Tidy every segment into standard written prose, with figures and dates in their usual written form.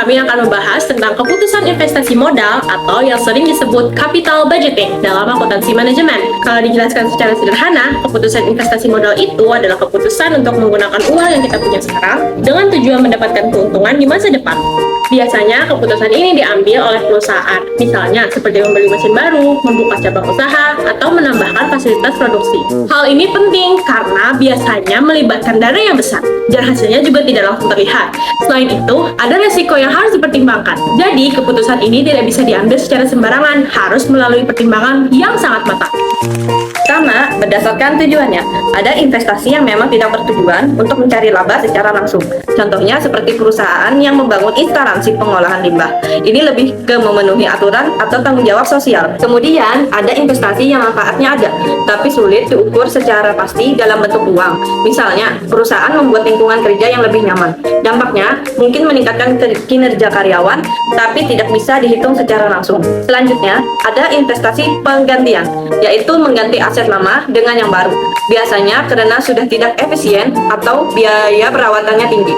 kami akan membahas tentang keputusan investasi modal atau yang sering disebut capital budgeting dalam akuntansi manajemen. Kalau dijelaskan secara sederhana, keputusan investasi modal itu adalah keputusan untuk menggunakan uang yang kita punya sekarang dengan tujuan mendapatkan keuntungan di masa depan. Biasanya keputusan ini diambil oleh perusahaan, misalnya seperti membeli mesin baru, membuka cabang usaha, atau menambahkan fasilitas produksi. Hal ini penting karena biasanya melibatkan dana yang besar, dan hasilnya juga tidak langsung terlihat. Selain itu, ada resiko yang harus dipertimbangkan. Jadi, keputusan ini tidak bisa diambil secara sembarangan, harus melalui pertimbangan yang sangat matang. Pertama, berdasarkan tujuannya. Ada investasi yang memang tidak bertujuan untuk mencari laba secara langsung. Contohnya seperti perusahaan yang membangun instalasi pengolahan limbah. Ini lebih ke memenuhi aturan atau tanggung jawab sosial. Kemudian, ada investasi yang manfaatnya ada, tapi sulit diukur secara pasti dalam bentuk uang. Misalnya, perusahaan membuat lingkungan kerja yang lebih nyaman. Dampaknya mungkin meningkatkan kinerja karyawan, tapi tidak bisa dihitung secara langsung. Selanjutnya, ada investasi penggantian, yaitu mengganti aset lama dengan yang baru. Biasanya karena sudah tidak efisien atau biaya perawatannya tinggi.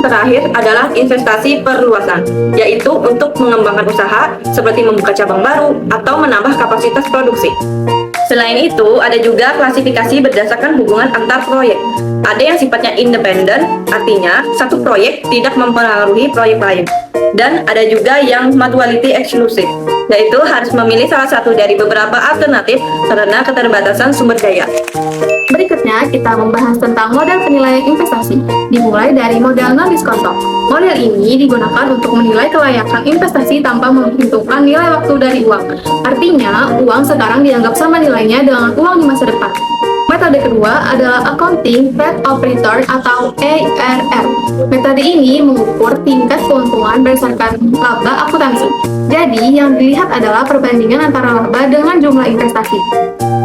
Terakhir adalah investasi perluasan, yaitu untuk mengembangkan usaha seperti membuka cabang baru atau menambah kapasitas produksi. Selain itu, ada juga klasifikasi berdasarkan hubungan antar proyek. Ada yang sifatnya independen, artinya satu proyek tidak mempengaruhi proyek lain. Dan ada juga yang mutuality exclusive, yaitu harus memilih salah satu dari beberapa alternatif karena keterbatasan sumber daya. Berikutnya, kita membahas tentang model penilaian investasi, dimulai dari model non-diskonto. Model ini digunakan untuk menilai kelayakan investasi tanpa memperhitungkan nilai waktu dari uang. Artinya, uang sekarang dianggap sama nilainya dengan uang di masa depan. Metode kedua adalah Accounting Rate of Return atau ARR. Metode ini mengukur tingkat keuntungan berdasarkan laba akuntansi. Jadi, yang dilihat adalah perbandingan antara laba dengan jumlah investasi.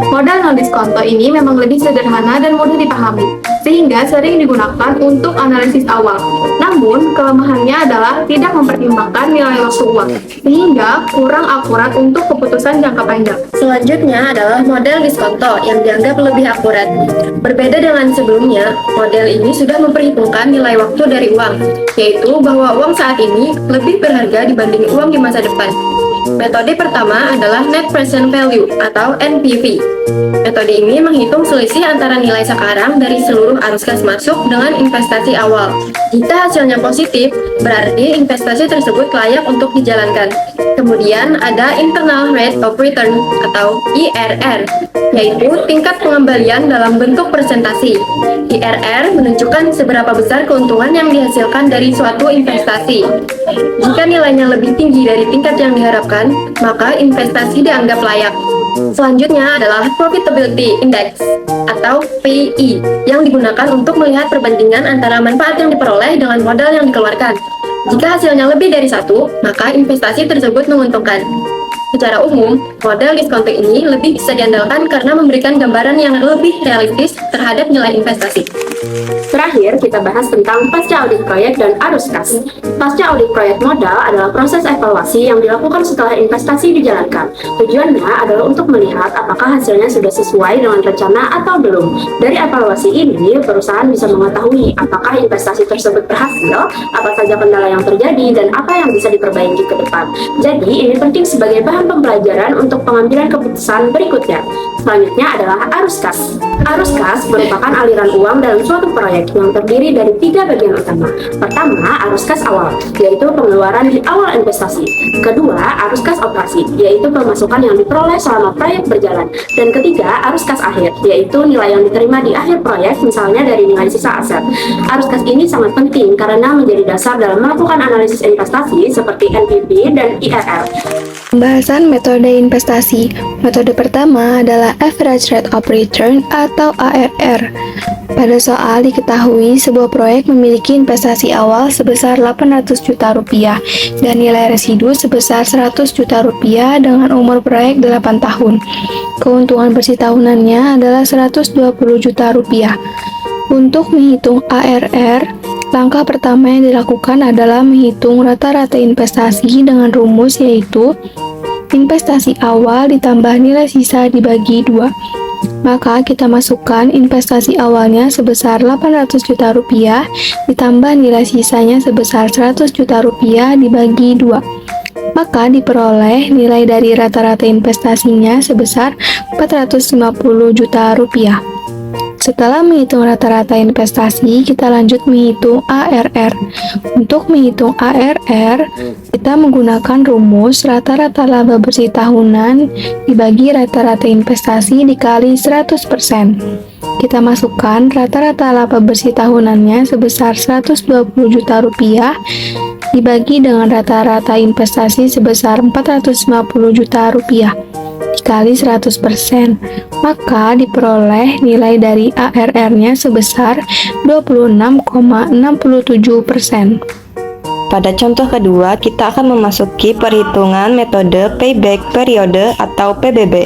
Modal non-diskonto ini memang lebih sederhana dan mudah dipahami, sehingga sering digunakan untuk analisis awal. Namun, kelemahannya adalah tidak mempertimbangkan nilai waktu uang, sehingga kurang akurat untuk keputusan jangka panjang. Selanjutnya adalah model diskonto yang dianggap lebih akurat. Berbeda dengan sebelumnya, model ini sudah memperhitungkan nilai waktu dari uang, yaitu bahwa uang saat ini lebih berharga dibanding uang di masa depan. Metode pertama adalah Net Present Value atau NPV. Metode ini menghitung selisih antara nilai sekarang dari seluruh arus kas masuk dengan investasi awal. Jika hasilnya positif, berarti investasi tersebut layak untuk dijalankan. Kemudian ada Internal Rate of Return atau IRR, yaitu tingkat pengembalian dalam bentuk persentasi. IRR menunjukkan seberapa besar keuntungan yang dihasilkan dari suatu investasi. Jika nilainya lebih tinggi dari tingkat yang diharapkan, maka investasi dianggap layak. Selanjutnya adalah Profitability Index atau PI yang digunakan untuk melihat perbandingan antara manfaat yang diperoleh dengan modal yang dikeluarkan. Jika hasilnya lebih dari satu, maka investasi tersebut menguntungkan. Secara umum, model diskonto ini lebih bisa diandalkan karena memberikan gambaran yang lebih realistis terhadap nilai investasi. Terakhir, kita bahas tentang pasca audit proyek dan arus kas. Pasca audit proyek modal adalah proses evaluasi yang dilakukan setelah investasi dijalankan. Tujuannya adalah untuk melihat apakah hasilnya sudah sesuai dengan rencana atau belum. Dari evaluasi ini, perusahaan bisa mengetahui apakah investasi tersebut berhasil, apa saja kendala yang terjadi, dan apa yang bisa diperbaiki ke depan. Jadi, ini penting sebagai bahan pembelajaran untuk pengambilan keputusan berikutnya. Selanjutnya adalah arus kas. Arus kas merupakan aliran uang dalam suatu proyek yang terdiri dari 3 bagian utama. Pertama, arus kas awal, yaitu pengeluaran di awal investasi. Kedua, arus kas operasi, yaitu pemasukan yang diperoleh selama proyek berjalan. Dan ketiga, arus kas akhir, yaitu nilai yang diterima di akhir proyek, misalnya dari nilai sisa aset. Arus kas ini sangat penting karena menjadi dasar dalam melakukan analisis investasi seperti NPV dan IRR. Pembahasan metode investasi. Metode pertama adalah Average Rate of Return atau ARR. Pada soal diketahui sebuah proyek memiliki investasi awal sebesar 800 juta rupiah dan nilai residu sebesar 100 juta rupiah dengan umur proyek 8 tahun. Keuntungan bersih tahunannya adalah 120 juta rupiah. Untuk menghitung ARR, langkah pertama yang dilakukan adalah menghitung rata-rata investasi dengan rumus yaitu investasi awal ditambah nilai sisa dibagi 2. Maka kita masukkan investasi awalnya sebesar 800 juta rupiah ditambah nilai sisanya sebesar 100 juta rupiah dibagi 2. Maka diperoleh nilai dari rata-rata investasinya sebesar 450 juta rupiah. Setelah menghitung rata-rata investasi, kita lanjut menghitung ARR. Untuk menghitung ARR, kita menggunakan rumus rata-rata laba bersih tahunan dibagi rata-rata investasi dikali 100%. Kita masukkan rata-rata laba bersih tahunannya sebesar 120 juta rupiah dibagi dengan rata-rata investasi sebesar 450 juta rupiah dikali 100%, maka diperoleh nilai dari ARR-nya sebesar 26,67%. Pada contoh kedua, kita akan memasuki perhitungan metode payback periode atau PBB.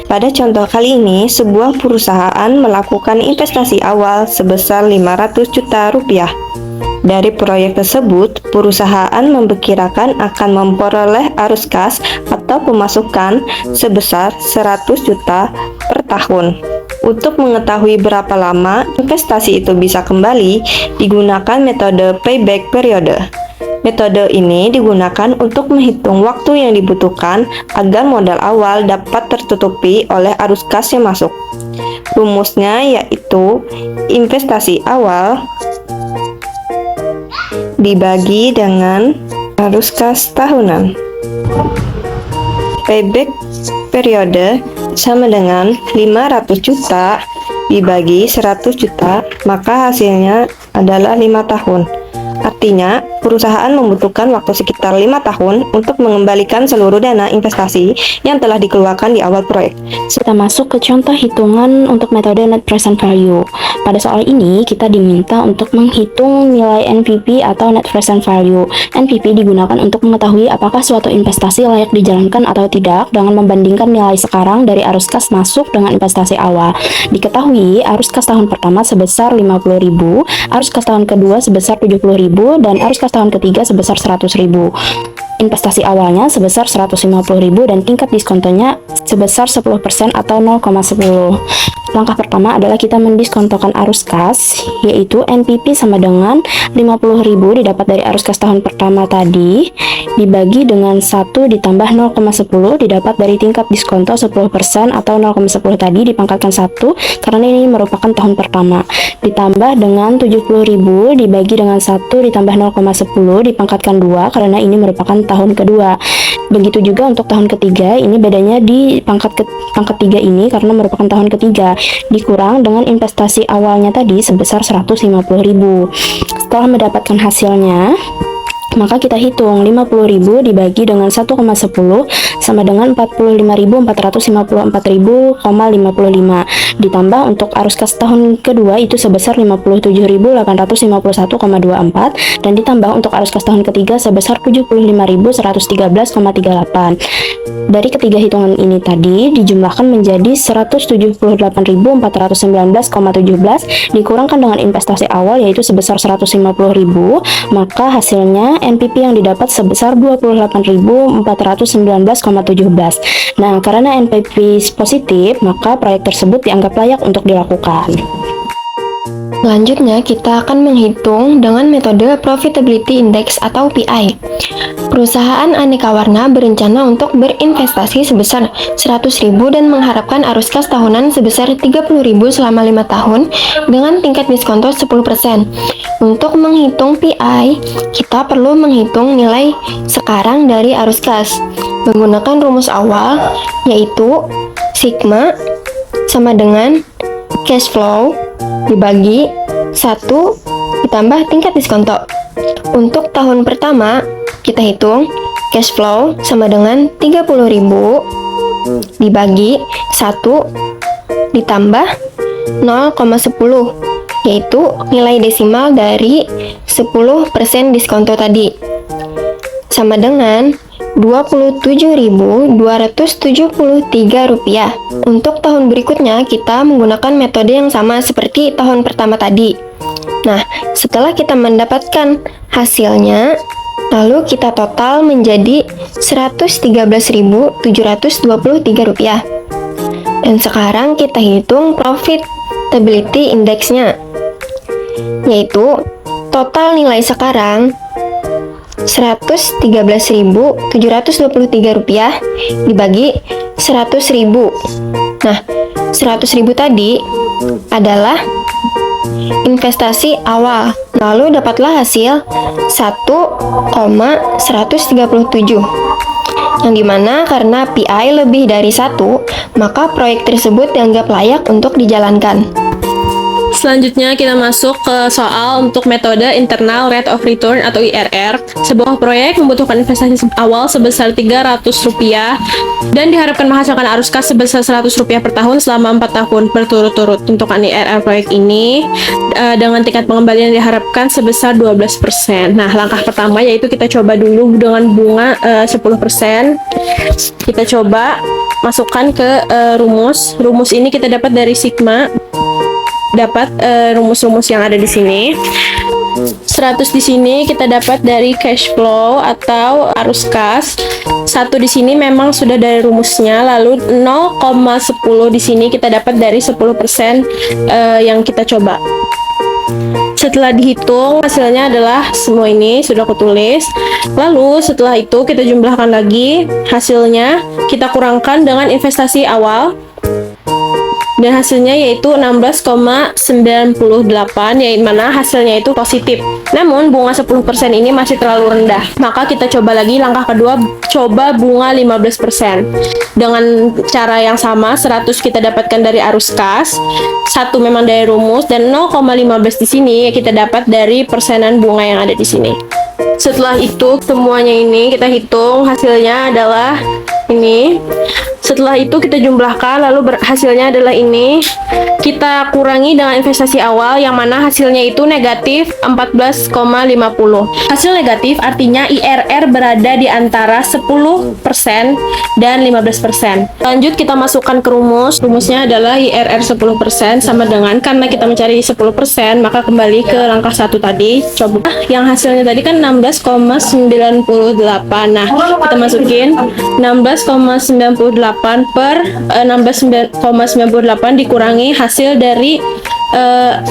Pada contoh kali ini, sebuah perusahaan melakukan investasi awal sebesar 500 juta rupiah. Dari proyek tersebut, perusahaan memperkirakan akan memperoleh arus kas atau pemasukan sebesar 100 juta per tahun. Untuk mengetahui berapa lama investasi itu bisa kembali, digunakan metode payback periode. Metode ini digunakan untuk menghitung waktu yang dibutuhkan agar modal awal dapat tertutupi oleh arus kas yang masuk. Rumusnya yaitu investasi awal dibagi dengan arus kas tahunan. Payback periode sama dengan 500 juta dibagi 100 juta, maka hasilnya adalah 5 tahun. Artinya, perusahaan membutuhkan waktu sekitar 5 tahun untuk mengembalikan seluruh dana investasi yang telah dikeluarkan di awal proyek. Kita masuk ke contoh hitungan untuk metode net present value. Pada soal ini, kita diminta untuk menghitung nilai NPV atau net present value. NPV digunakan untuk mengetahui apakah suatu investasi layak dijalankan atau tidak dengan membandingkan nilai sekarang dari arus kas masuk dengan investasi awal. Diketahui arus kas tahun pertama sebesar 50.000, arus kas tahun kedua sebesar 70.000, dan arus kas tahun ketiga sebesar 100.000. Investasi awalnya sebesar 150.000 dan tingkat diskontonya sebesar 10% atau 0,10. Langkah pertama adalah kita mendiskontokan arus kas, yaitu NPV sama dengan 50.000 didapat dari arus kas tahun pertama tadi, dibagi dengan 1 ditambah 0,10 didapat dari tingkat diskonto 10% atau 0,10 tadi dipangkatkan 1 karena ini merupakan tahun pertama, ditambah dengan 70.000 dibagi dengan 1 ditambah 0,10 dipangkatkan 2 karena ini merupakan tahun kedua. Begitu juga untuk tahun ketiga, ini bedanya di pangkat 3 ini karena merupakan tahun ketiga, dikurang dengan investasi awalnya tadi sebesar 150.000. Setelah mendapatkan hasilnya, maka kita hitung 50.000 dibagi dengan 1,10 sama dengan 45.454.000,55 ditambah untuk arus kas tahun kedua itu sebesar 57.851,24 dan ditambah untuk arus kas tahun ketiga sebesar 75.113,38. Dari ketiga hitungan ini tadi dijumlahkan menjadi 174.419,17 dikurangkan dengan investasi awal yaitu sebesar 150.000, maka hasilnya NPV yang didapat sebesar 28.419,17. Nah, karena NPV positif, maka proyek tersebut dianggap layak untuk dilakukan. Selanjutnya, kita akan menghitung dengan metode Profitability Index atau PI. Perusahaan aneka warna berencana untuk berinvestasi sebesar 100.000 dan mengharapkan arus kas tahunan sebesar 30.000 selama 5 tahun dengan tingkat diskonto 10%. Untuk menghitung PI, kita perlu menghitung nilai sekarang dari arus kas menggunakan rumus awal, yaitu sigma sama dengan cash flow dibagi 1 ditambah tingkat diskonto. Untuk tahun pertama, kita hitung cash flow sama dengan 30.000 dibagi 1 ditambah 0,10, yaitu nilai desimal dari 10% diskonto tadi, sama dengan 27.273 rupiah. Untuk tahun berikutnya kita menggunakan metode yang sama seperti tahun pertama tadi. Nah, setelah kita mendapatkan hasilnya, lalu kita total menjadi 113.723 rupiah. Dan sekarang kita hitung profitability index-nya, yaitu total nilai sekarang Rp113.723 dibagi 100.000. Nah, 100.000 tadi adalah investasi awal. Lalu dapatlah hasil 1,137. Yang dimana karena PI lebih dari 1, maka proyek tersebut dianggap layak untuk dijalankan. Selanjutnya kita masuk ke soal untuk metode internal rate of return atau IRR. Sebuah proyek membutuhkan investasi awal sebesar Rp300 dan diharapkan menghasilkan arus kas sebesar Rp100 per tahun selama 4 tahun berturut-turut. Untuk IRR proyek ini dengan tingkat pengembalian diharapkan sebesar 12%. Nah, langkah pertama yaitu kita coba dulu dengan bunga 10%. Kita coba masukkan ke rumus. Rumus ini kita dapat dari sigma. Dapat rumus-rumus yang ada di sini. 100 di sini kita dapat dari cash flow atau arus kas. 1 di sini memang sudah dari rumusnya, lalu 0,10 di sini kita dapat dari 10% yang kita coba. Setelah dihitung, hasilnya adalah semua ini sudah aku tulis. Lalu setelah itu kita jumlahkan lagi hasilnya, kita kurangkan dengan investasi awal. Dan hasilnya yaitu 16,98, yaitu mana hasilnya itu positif. Namun bunga 10% ini masih terlalu rendah. Maka kita coba lagi langkah kedua, coba bunga 15%. Dengan cara yang sama, 100 kita dapatkan dari arus kas, 1 memang dari rumus, dan 0,15 di sini kita dapat dari persenan bunga yang ada di sini. Setelah itu semuanya ini kita hitung, hasilnya adalah ini. Setelah itu kita jumlahkan, lalu hasilnya adalah ini. Kita kurangi dengan investasi awal yang mana hasilnya itu negatif 14,50. Hasil negatif artinya IRR berada di antara 10% dan 15%. Lanjut kita masukkan ke rumus. Rumusnya adalah IRR 10% sama dengan, karena kita mencari 10%, maka kembali ke langkah 1 tadi. Coba yang hasilnya tadi kan 16,98. Nah, kita masukin 16,98 per 16,98 dikurangi hasil dari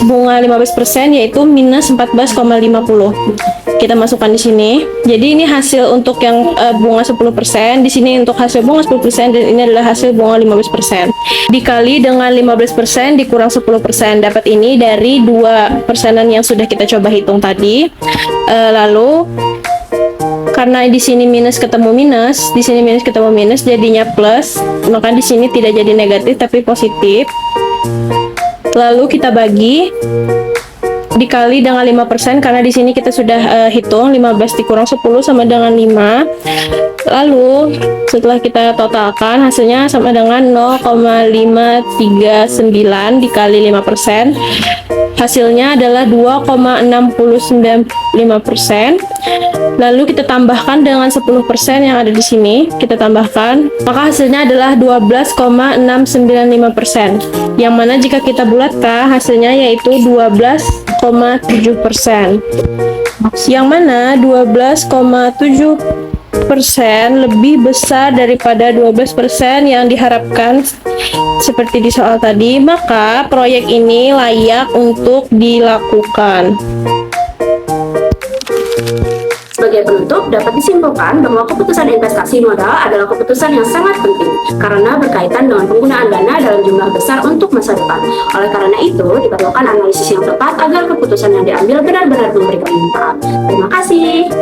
bunga 15% yaitu minus 14,50. Kita masukkan di sini. Jadi ini hasil untuk yang bunga 10%, di sini untuk hasil bunga 10% dan ini adalah hasil bunga 15%. Dikali dengan 15% dikurang 10%, dapat ini dari 2 persenan yang sudah kita coba hitung tadi. Lalu karena di sini minus ketemu minus, di sini minus ketemu minus, jadinya plus. Maka di sini tidak jadi negatif tapi positif. Lalu kita bagi dikali dengan 5% karena di sini kita sudah hitung 15 dikurang 10 sama dengan 5. Lalu setelah kita totalkan hasilnya sama dengan 0,539 dikali 5%. Hasilnya adalah 2,695%. Lalu kita tambahkan dengan 10% yang ada di sini. Kita tambahkan, maka hasilnya adalah 12,695%. Yang mana jika kita bulatkan hasilnya yaitu 12,7%. Yang mana 12,7% lebih besar daripada 12% yang diharapkan seperti di soal tadi, maka proyek ini layak untuk dilakukan. Sebagai penutup, dapat disimpulkan bahwa keputusan investasi modal adalah keputusan yang sangat penting karena berkaitan dengan penggunaan dana dalam jumlah besar untuk masa depan. Oleh karena itu, diperlukan analisis yang tepat agar keputusan yang diambil benar-benar memberikan manfaat. Terima kasih.